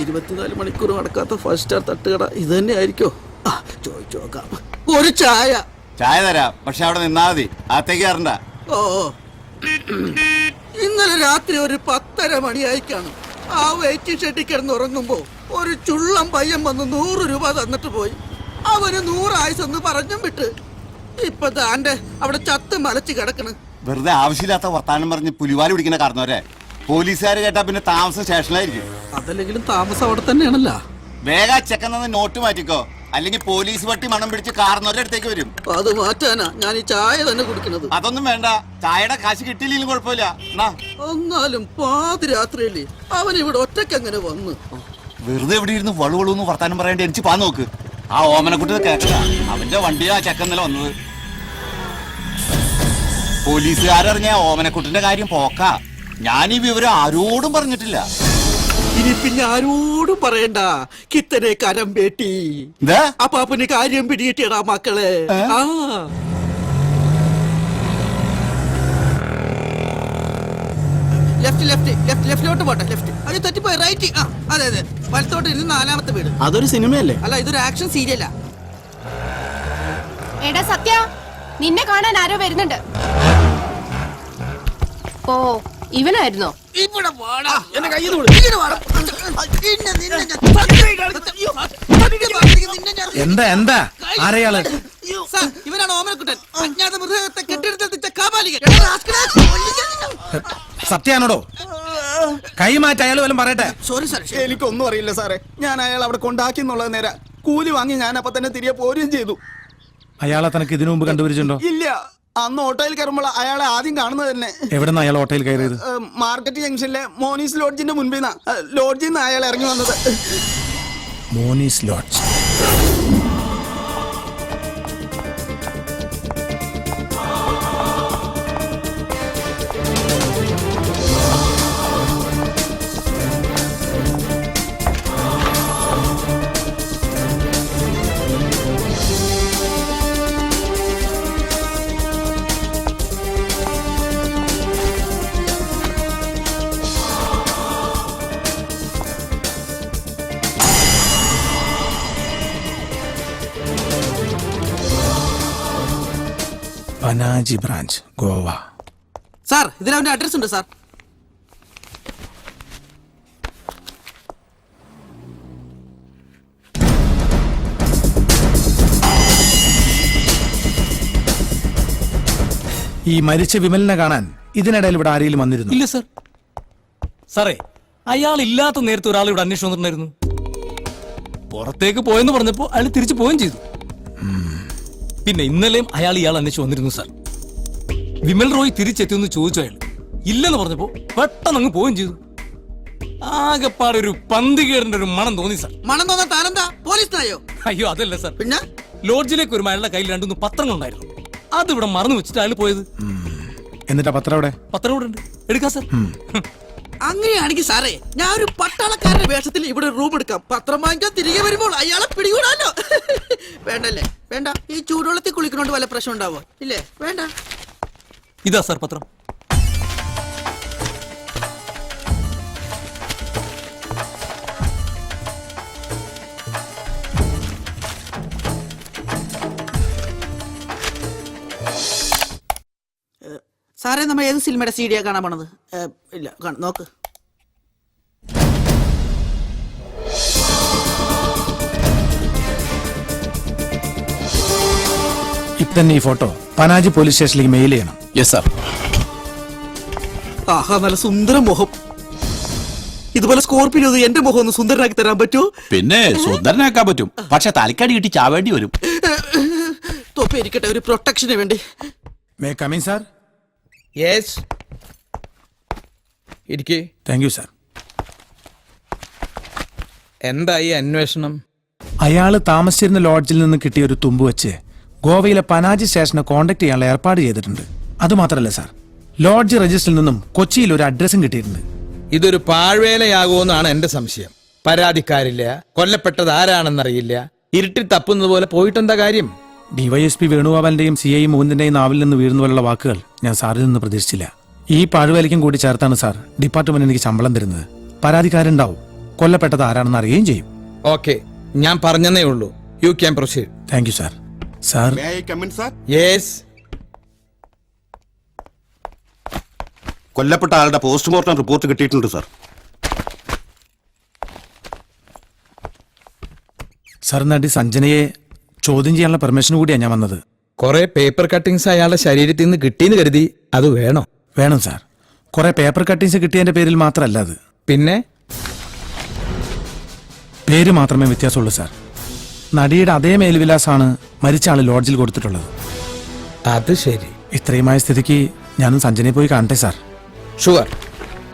24 മണിക്കൂർ നടക്കാത്ത 5 സ്റ്റാർ തട്ടുകട ഇത് തന്നെ ആയിരിക്കോ? ചോദിച്ചു നോക്കാം. ഒരു ചായ. ചായ തരാം, പക്ഷെ അവിടെ നിന്നാ മതി, അകത്തേക്ക് കയറണ്ട. ഓ, ഇന്നലെ രാത്രി ഒരു 10:30 മണിയായി കാണും. ആ വെയിറ്റിംഗ് ഷെഡിൽ കിടന്നുറങ്ങുമ്പോ ഒരു ചുള്ളം പയ്യൻ വന്ന് 100 രൂപ തന്നിട്ട് പോയി. അവന് 100 ആയുസെന്ന് പറഞ്ഞും വിട്ട് ഇപ്പൊ താന്റെ അവിടെ ചത്ത് മലച്ച് കിടക്കണ്. വെറുതെ ആവശ്യമില്ലാത്ത വർത്താനം പറഞ്ഞ് പുലിവാല് പിടിക്കുന്ന കാരണവരെ പോലീസുകാർ കേട്ടാ പിന്നെ താമസം സ്റ്റേഷനിലായിരിക്കും. അതല്ലെങ്കിലും താമസം അവിടെ തന്നെയാണല്ലോ. വേഗം ചെക്കുന്ന നോട്ട് മാറ്റിക്കോ, അല്ലെങ്കിൽ പോലീസ് വട്ടി മണം പിടിച്ച് കാരണവരുടെ അടുത്തേക്ക് വരും. അത് മാറ്റാനാ ഞാൻ ഈ ചായ തന്നെ കുടിക്കണത്. അതൊന്നും വേണ്ട, ചായയുടെ കാശ് കിട്ടിയില്ലെങ്കിലും കുഴപ്പമില്ല. എന്നാലും പാതിരാത്രിയല്ലേ അവൻ ഇവിടെ ഒറ്റയ്ക്ക് അങ്ങനെ വന്ന്? വെറുതെ എവിടെ ഇരുന്ന് വളുവളൂന്ന് വർത്താനം പറയേണ്ടി എനിക്ക് പാ നോക്ക്. ആ ഓമനക്കുട്ടി കേൾക്കല, അവന്റെ വണ്ടിയാ ചെക്കന്നലെ വന്നത്. പോലീസുകാരറിഞ്ഞ ഓമനക്കുട്ടിന്റെ കാര്യം പോക്കാ. ഞാൻ ഈ വിവരം ആരോടും പറഞ്ഞിട്ടില്ല. ഇനി പിന്നെ ആരോടും പറയണ്ട. കിത്തനെ കരം പേട്ടി അപ്പാപ്പന് കാര്യം പിടികിട്ടിയടാ മക്കളെ. ലെഫ്റ്റിലോട്ട് പോട്ടെ. ലെഫ്റ്റ് അത് തെറ്റിപ്പോയി. റൈറ്റ്. അതെ അതെ, വലത്തോട്ട് ഇരുന്ന് 4ാമത്തെ വീട്. അതൊരു സിനിമയല്ലേ? അല്ല, ഇതൊരു ആക്ഷൻ സീരിയലാ. എടാ സത്യ, നിന്നെ കാണാൻ ആരോ വരുന്നുണ്ട്. ഓ, ഇവനായിരുന്നോ? എന്താ എന്താ ആരെയാള്? ഇവനാണ് ഓമനക്കുട്ടൻ, അജ്ഞാത മൃഗത്തെ കെട്ടിടത്തിൽ കാപാലികൻ. സത്യാണോടോ? കൈമാറ്റ അയാൾ വല്ലതും പറയട്ടെ. സോറി സാർ, എനിക്കൊന്നും അറിയില്ല സാറേ. ഞാൻ അയാൾ അവിടെ കൊണ്ടാക്കി എന്നുള്ളത് നേരെ. കൂലി വാങ്ങി ഞാൻ അപ്പൊ തന്നെ തിരികെ പോരുകയും ചെയ്തു. അയാളെ തനക്ക് ഇതിനു മുമ്പ് കണ്ടുപിടിച്ചിട്ടുണ്ടോ? ഇല്ല, അന്ന് ഓട്ടോയിൽ കയറുമ്പോൾ അയാളെ ആദ്യം കാണുന്നത് തന്നെ. എവിടെന്നാ അയാൾ ഓട്ടോയിൽ കയറിയത്? മാർക്കറ്റ് ജംഗ്ഷനിലെ മോനീസ് ലോഡ്ജിന്റെ മുൻപിൽ നിന്നാ. ലോഡ്ജിൽ നിന്ന് അയാൾ ഇറങ്ങി വന്നത്. മോനീസ് lodge. Panaji branch, Goa. Sir, ഇതിൽ അവന്റെ അഡ്രസ് ഉണ്ട് സാർ. ഈ മരിച്ച വിമലിനെ കാണാൻ ഇതിനിടയിൽ ഇവിടെ ആരെങ്കിലും വന്നിരുന്നു? ഇല്ല സാർ. സാറേ, അയാൾ ഇല്ലാത്ത നേരത്തെ ഒരാൾ ഇവിടെ അന്വേഷണം വന്നിട്ടുണ്ടായിരുന്നു. പുറത്തേക്ക് പോയെന്ന് പറഞ്ഞപ്പോ അയാൾ തിരിച്ചു പോവുകയും ചെയ്തു. പിന്നെ ഇന്നലെയും ഇയാൾ അന്വേഷിച്ച് വന്നിരുന്നു സാർ. വിമൽ റോയ് തിരിച്ചെത്തിയെന്ന് ചോദിച്ചു. അയാൾ ഇല്ലെന്ന് പറഞ്ഞപ്പോ പെട്ടെന്ന് അങ്ങ് പോവുകയും ചെയ്തു. ആകെപ്പാടെ ഒരു പന്തികേടിന്റെ ഒരു മണം തോന്നി സാർ. മണം തോന്നാൻ താനെന്താ പോലീസിനായോ? അയ്യോ, അതല്ല സാർ. പിന്നെ ലോഡ്ജിലേക്ക് ഒരു അയാളുടെ കയ്യിൽ 2-3 പത്രങ്ങളുണ്ടായിരുന്നു. അത് ഇവിടെ മറന്നു വെച്ചിട്ട് അയാൾ പോയത്. എന്നിട്ടാ പത്രം ഇവിടെ? പത്രം ഇവിടെ ഉണ്ട്, എടുക്കാം സാർ. അങ്ങനെയാണെങ്കിൽ സാറേ, ഞാൻ ഒരു പട്ടാളക്കാരന്റെ വേഷത്തിൽ ഇവിടെ റൂം എടുക്കാം. പത്രം വാങ്ങിക്കാൻ തിരികെ വരുമ്പോൾ അയാളെ പിടികൂടാലോ. വേണ്ടല്ലേ? വേണ്ട. ഈ ചൂടുവെള്ളത്തിൽ കുളിക്കുന്നോണ്ട് വല്ല പ്രശ്നം ഉണ്ടാവോ? ഇല്ലേ? വേണ്ട. ഇതാ സാർ പത്രം. സാറേ, നമ്മൾ ഏത് സിനിമയുടെ സീഡിയാ കാണാൻ പോണത്? ഇല്ല, നോക്ക്. ഇത്തന്നെ ഈ ഫോട്ടോ പനാജി പോലീസ് സ്റ്റേഷനിലേക്ക് മെയിൽ ചെയ്യണം. Yes sir. ആഹാ, നല്ല സുന്ദര മുഖം. ഇതുപോലെ സ്കോർപ്പിയോ എന്റെ മുഖം ഒന്ന് സുന്ദരനാക്കി തരാൻ പറ്റുമോ? പിന്നെ സുന്ദരനാക്കാൻ പറ്റും, പക്ഷെ തലക്കടി കിട്ടി ചാവേണ്ടി വരും. തൊപ്പി ഇരിക്കട്ടെ, ഒരു പ്രൊട്ടക്ഷന് വേണ്ടി. May come in sir? യെസ്, ഇരിക്കേ. Thank you sir. എന്തായി അന്വേഷണം? അയാള് താമസിച്ചിരുന്ന ലോഡ്ജിൽ നിന്ന് കിട്ടിയ ഒരു തുമ്പ് വെച്ച് ഗോവയിലെ പനാജി സ്റ്റേഷനെ കോണ്ടാക്ട് ചെയ്യാനുള്ള ഏർപ്പാട് ചെയ്തിട്ടുണ്ട്. അതുമാത്രമല്ല സാർ, ലോഡ്ജ് രജിസ്റ്ററിൽ നിന്നും കൊച്ചിയിൽ ഒരു അഡ്രസ്സും കിട്ടിയിട്ടുണ്ട്. ഇതൊരു പാഴ്വേലയാകുമെന്നാണ് എന്റെ സംശയം. പരാതിക്കാരില്ല, കൊല്ലപ്പെട്ടത് ആരാണെന്നറിയില്ല, ഇരുട്ടിൽ തപ്പുന്നത് പോലെ പോയിട്ടെന്താ കാര്യം? ഡിവൈഎസ്പി വേണുഗോപാലിന്റെയും CI മുകുന്ദന്റെയും നാവിൽ നിന്ന് വീഴുന്ന പോലുള്ള വാക്കുകൾ ഞാൻ സാറിൽ നിന്ന് പ്രതീക്ഷിച്ചില്ല. ഈ പാഴ്വേലയ്ക്കും കൂടി ചേർത്താണ് സാർ ഡിപ്പാർട്ട്മെന്റ് എനിക്ക് ശമ്പളം തരുന്നത്. പരാതിക്കാരുണ്ടാവും, കൊല്ലപ്പെട്ടത് ആരാണെന്ന് അറിയുകയും ചെയ്യും. ഓക്കെ, ഞാൻ പറഞ്ഞതേ ഉള്ളൂ. You can proceed. Thank you sir. Sir, yes. കൊല്ലപ്പെട്ട ആളുടെ പോസ്റ്റ്മോർട്ടം റിപ്പോർട്ട് കിട്ടിയിട്ടുണ്ട് സാർ. സാർ, നടി സഞ്ജനയെ ചോദ്യം ചെയ്യാനുള്ള പെർമിഷൻ കൂടിയാണ് ഞാൻ വന്നത്. കുറെ പേപ്പർ കട്ടിങ്സ് അയാളുടെ ശരീരത്തിൽ നിന്ന് കിട്ടിയെന്ന് കരുതി അത് വേണോ? വേണം സാർ. കുറെ പേപ്പർ കട്ടിങ്സ് കിട്ടിയതിന്റെ പേരിൽ മാത്രമല്ല അത്. പിന്നെ പേര് മാത്രമേ വ്യത്യാസമുള്ളൂ സാർ. നടിയുടെ അതേ മേൽവിലാസാണ് മരിച്ച ആള് ലോഡ്ജിൽ കൊടുത്തിട്ടുള്ളത്. അത് ശരി. ഇത്രയുമായ സ്ഥിതിക്ക് ഞാനും സഞ്ജനയെ പോയി കാണട്ടെ സാർ. ഷുവർ,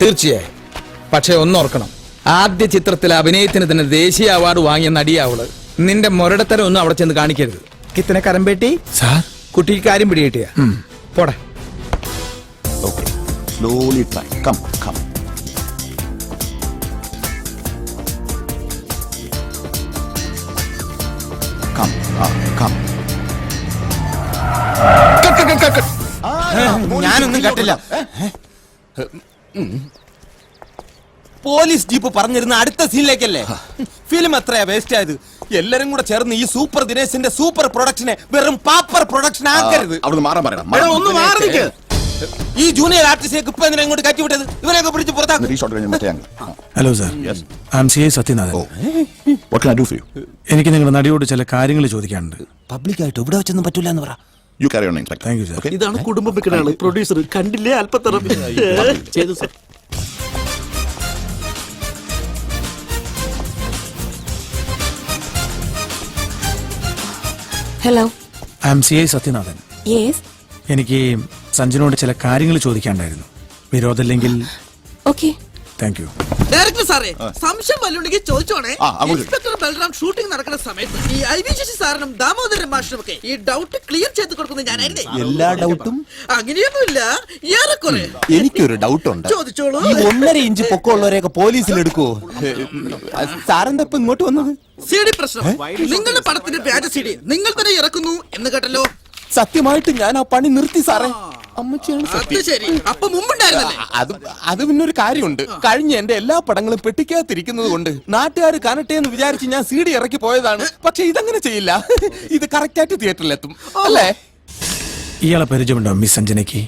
തീർച്ചയായും. പക്ഷെ ഒന്നോർക്കണം, ആദ്യ ചിത്രത്തിൽ അഭിനയത്തിന് തന്നെ ദേശീയ അവാർഡ് വാങ്ങിയ നടിയാവള്. നിന്റെ മുരടത്തരം ഒന്നും അവിടെ ചെന്ന് കാണിക്കരുത്. കിത്തനെ കരമ്പേട്ടി സാർ, കുട്ടിക്ക് കാര്യം പിടികിട്ടിയ പോടെ. Okay. Slowly try. Come. Come. ഞാനൊന്നും കേട്ടില്ല. പോലീസ് ജീപ്പ് പറഞ്ഞിരുന്ന അടുത്ത സീനിലേക്കല്ലേ? ഫിലിം എത്രയാ വേസ്റ്റ് ആയത്? എല്ലാരും കൂടെ ചേർന്ന് ഈ സൂപ്പർ ദിനേശിന്റെ സൂപ്പർ പ്രൊഡക്ഷനെ വെറും പാപ്പർ പ്രൊഡക്ഷൻ ആക്കരുത്. അവിടുന്ന് മാറാൻ പറയണം. ഒന്ന് മാറി നിൽക്ക്. ഈ ജൂനിയർ ആർട്ടിസ്റ്റ് ഇപ്പൊ എന്തിനാ ഇങ്ങോട്ട് കയറ്റി വിട്ടത്? ഇവനെയൊക്കെ പിടിച്ച് പുറത്താക്കും. Hello sir, I am CI Sathyanathan. What can I do for you? എനിക്ക് നിങ്ങളുടെ നടിയോട് ചില കാര്യങ്ങൾ ചോദിക്കാനുണ്ട്. പബ്ലിക്കായിട്ട് ഇവിടെ വെച്ചൊന്നും പറ്റൂല എന്ന് പറ. You carry on, Inspector. Thank you sir. ഇതാണ് കുടുംബം വെക്കുന്ന ആള്, പ്രൊഡ്യൂസർ. കണ്ടില്ലേ അല്പത്തരം ചെയ്തു sir. Hello. I am CI Sathyanathan. Yes. എനിക്ക് സഞ്ജനോട് ചില കാര്യങ്ങൾ ചോദിക്കാണ്ടായിരുന്നു. വിരോധമില്ലെങ്കിൽ. ഓക്കെ. Thank U. ഡയറക്ടർ സാറേ, സംശയം വല്ലുണ്ടെങ്കിൽ ചോദിച്ചോണേ. അങ്ങോട്ട് ഇൻസ്പെക്ടർ ബൽറാം ഷൂട്ടിംഗ് നടക്കുന്ന സമയത്ത് ഈ IVCC സാറിനും ദാമോദരൻ മാഷിനും ഒക്കെ ഈ ഡൗട്ട് ക്ലിയർ ചെയ്ത് കൊടുക്കുന്നത് ഞാനായിരുന്നേ. എല്ലാ ഡൗട്ടും അങ്ങനെയൊന്നുമില്ല, ഏറെക്കുറെ. എനിക്കൊരു ഡൗട്ട് ഉണ്ട്. ചോദിച്ചോളൂ. ഈ 1.5 ഇഞ്ച് പൊക്കമുള്ളവരെയൊക്കെ പോലീസിൽ എടുക്കുവോ? സാറെന്താ ഇപ്പൊ ഇങ്ങോട്ട് വന്നത്? CD പ്രശ്നം. നിങ്ങളുടെ പടത്തിന്റെ വ്യാജ CD നിങ്ങൾ തന്നെ ഇറക്കുന്നു എന്ന് കേട്ടല്ലോ. സത്യമായിട്ട് ഞാൻ ആ പണി നിർത്തി സാറേ. അമ്മച്ചിയാണ് അത് സത്യം. ശരി. അപ്പൊ മുമ്പുണ്ടായിരുന്നല്ലേ? അത് പിന്നൊരു കാര്യമുണ്ട്. കഴിഞ്ഞ എന്റെ എല്ലാ പടങ്ങളും പെട്ടിക്കകത്തിരിക്കുന്നത് കൊണ്ട് നാട്ടുകാർ കാണട്ടെ എന്ന് വിചാരിച്ച് ഞാൻ CD ഇറക്കി പോയതാണ്. പക്ഷെ ഇതങ്ങനെ ചെയ്യില്ല. ഇത് കറക്റ്റ് ആയിട്ട് തിയേറ്ററിലെത്തും അല്ലേ? ഇയാളെ പരിചയമുണ്ടോ മിസ് സഞ്ജനയ്ക്ക്?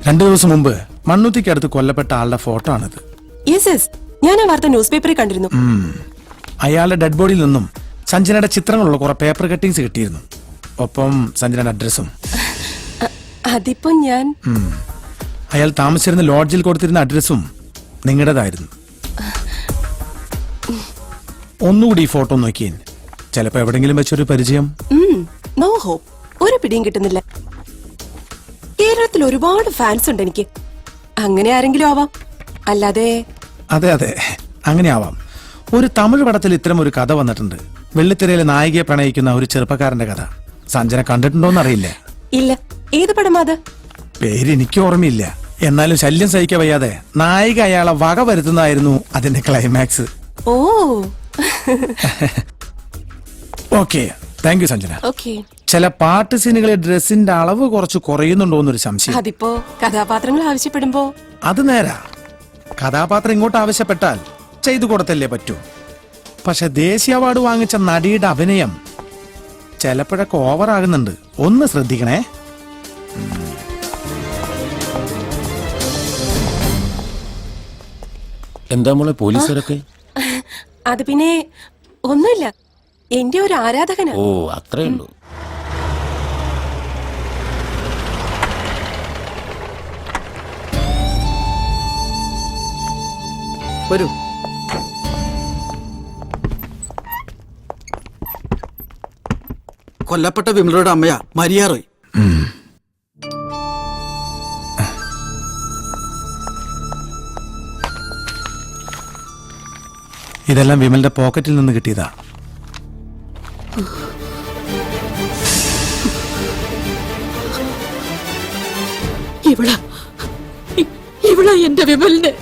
2 ദിവസം മുമ്പ് മണ്ണുത്തിക്കടുത്ത് കൊല്ലപ്പെട്ട ആളുടെ ഫോട്ടോ ആണിത്. യെസ്, ഞാൻ ആ വാർത്ത ന്യൂസ് പേപ്പറിൽ കണ്ടിരുന്നു. അയാളുടെ ഡെഡ് ബോഡിയിൽ നിന്നും സഞ്ജനയുടെ ചിത്രങ്ങളുള്ള കുറെ പേപ്പർ കട്ടിങ്സ് കിട്ടിയിരുന്നു. ഒപ്പം സഞ്ജനയുടെ അഡ്രസ്സും. അതിപ്പോ ഞാൻ അയാൾ താമസിച്ചിരുന്ന ലോഡ്ജിൽ കൊടുത്തിരുന്ന അഡ്രസ്സും നിങ്ങളുടേതായിരുന്നു. ഒന്നുകൂടി ഈ ഫോട്ടോ നോക്കിയേ. ചിലപ്പോ എവിടെങ്കിലും വെച്ചൊരു പരിചയം. No hope. ഒരു പിടിയും കിട്ടുന്നില്ല. കേരളത്തിൽ ഒരുപാട് ഫാൻസ് ഉണ്ട് എനിക്ക്. അങ്ങനെ ആരെങ്കിലും ആവാം, അല്ലാതെ. അതെ, അങ്ങനെ ആവാം. ഒരു തമിഴ് പടത്തിൽ ഇത്തരം ഒരു കഥ വന്നിട്ടുണ്ട്. വെള്ളിത്തിരയിലെ നായികയെ പ്രണയിക്കുന്ന ഒരു ചെറുപ്പക്കാരന്റെ കഥ. സഞ്ജന കണ്ടിട്ടുണ്ടോന്നറിയില്ല. ഇല്ല. ഏത് പടമാ അത്? പേര് എനിക്ക് ഓർമ്മയില്ല. എന്നാലും ശല്യം സഹിക്കാൻ വയ്യാതെ നായിക അയാളെ വക വരുത്തുന്നതായിരുന്നു അതിന്റെ ക്ലൈമാക്സ്. ഓ. Okay, thank you Sanjana. Okay. ചില പാട്ട് സീനുകളിൽ ഡ്രസ്സിന്റെ അളവ് കുറച്ച് കുറയുന്നുണ്ടോന്നൊരു സംശയം. അതിപ്പോ കഥാപാത്രങ്ങൾ ആവശ്യപ്പെടുമ്പോ. അത് നേരാ. കഥാപാത്രം ഇങ്ങോട്ട് ആവശ്യപ്പെട്ടാൽ ചെയ്തു കൊടുത്തല്ലേ പറ്റൂ. പക്ഷെ ദേശീയ അവാർഡ് വാങ്ങിച്ച നടിയുടെ അഭിനയം ചിലപ്പോഴൊക്കെ ഓവർ ആകുന്നുണ്ട്. ഒന്ന് ശ്രദ്ധിക്കണേ. എന്താ മോളെ പോലീസുകാരൊക്കെ? അത് പിന്നെ ഒന്നുമില്ല, എന്റെ ഒരു ആരാധകനാ. ഓ, അത്രേ ഉള്ളൂ. വരൂ. കൊല്ലപ്പെട്ട വിമലയുടെ അമ്മയാ മരിയ റോയ്. ഇതെല്ലാം വിമലിന്റെ പോക്കറ്റിൽ നിന്ന് കിട്ടിയതാ. ഇവളാ എന്റെ വിമലിന്.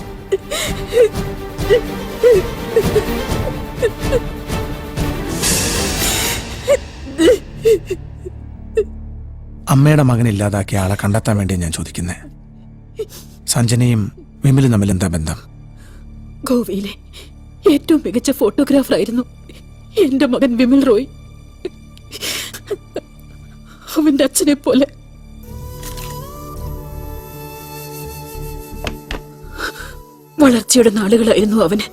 അമ്മയുടെ മകൻ ഇല്ലാതാക്കിയ ആളെ കണ്ടെത്താൻ വേണ്ടി ഞാൻ ചോദിക്കുന്നേ. സഞ്ജനയും വിമലും തമ്മിൽ എന്താ ബന്ധം? ഗോവയിലെ ഏറ്റവും മികച്ച ഫോട്ടോഗ്രാഫർ ആയിരുന്നു എന്റെ മകൻ വിമൽ റോയ്. അവന്റെ അച്ഛനെ പോലെ. വളർച്ചയുടെ നാളുകളായിരുന്നു അവന്.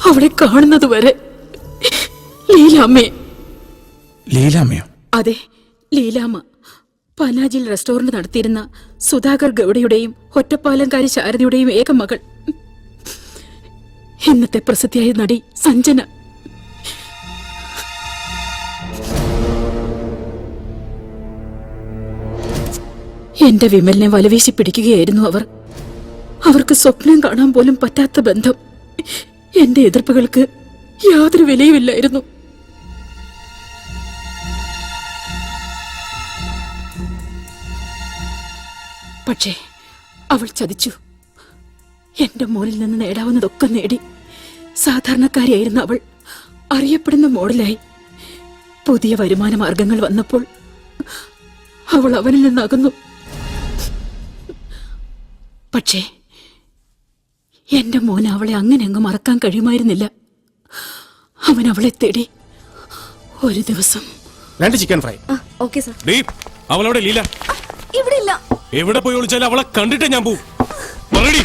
അവളെ കാണുന്നതുവരെ ലീലാമ്മയെ. ലീലാമ്മയോ? അതെ, ലീലാമ്മ. പനാജിൽ റെസ്റ്റോറന്റ് നടത്തിയിരുന്ന സുധാകർ ഗൌഡയുടെയും ഒറ്റപ്പാലംകാരി ശാരദയുടെയും ഏക മകൾ. ഇന്നത്തെ പ്രസിദ്ധിയായ നടി സഞ്ജന. എന്റെ വിമലിനെ വലവീശി പിടിക്കുകയായിരുന്നു അവർ. അവർക്ക് സ്വപ്നം കാണാൻ പോലും പറ്റാത്ത ബന്ധം. എന്റെ എതിർപ്പുകൾക്ക് യാതൊരു വിലയുമില്ലായിരുന്നു. പക്ഷേ അവൾ ചതിച്ചു. എന്റെ മോനിൽ നിന്ന് നേടാവുന്നതൊക്കെ നേടി. സാധാരണക്കാരിയായിരുന്ന അവൾ അറിയപ്പെടുന്ന മോഡലായി. പുതിയ വരുമാന മാർഗങ്ങൾ വന്നപ്പോൾ അവൾ അവനിൽ നിന്നകന്നു. പക്ഷേ എന്റെ മോന് അവളെ അങ്ങനെ അങ്ങ് മറക്കാൻ കഴിയുമായിരുന്നില്ല. അവൻ അവളെ തേടി. ഒരു ദിവസം 2 ചിക്കൻ ഫ്രൈ. Okay sir. അവളവിടെ ലീല ഇവിടെ ഇല്ല. എവിടെ പോയി വിളിച്ചാലും അവളെ കണ്ടിട്ടേ ഞാൻ പോവും. പറയടി,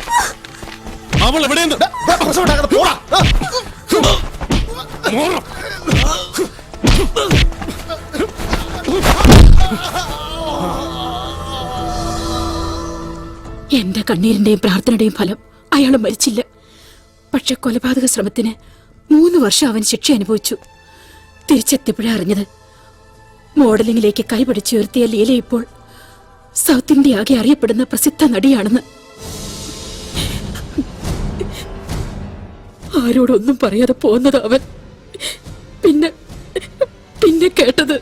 അവൾ എവിടെയെന്ന്. എന്റെ കണ്ണീരിന്റെയും പ്രാർത്ഥനയുടെയും ഫലം അയാൾ മരിച്ചില്ല. പക്ഷെ കൊലപാതക ശ്രമത്തിന് 3 വർഷം അവൻ ശിക്ഷ അനുഭവിച്ചു. തിരിച്ചെത്തിയപ്പോഴേ അറിഞ്ഞത് മോഡലിംഗിലേക്ക് കൈപിടിച്ചുയർത്തിയ ലീല ഇപ്പോൾ സൗത്ത് ഇന്ത്യ ആകെ അറിയപ്പെടുന്ന പ്രസിദ്ധ നടിയാണെന്ന്. ആരോടൊന്നും പറയാതെ പോകുന്നത് അവൻ. പിന്നെ പിന്നെ കേട്ടത്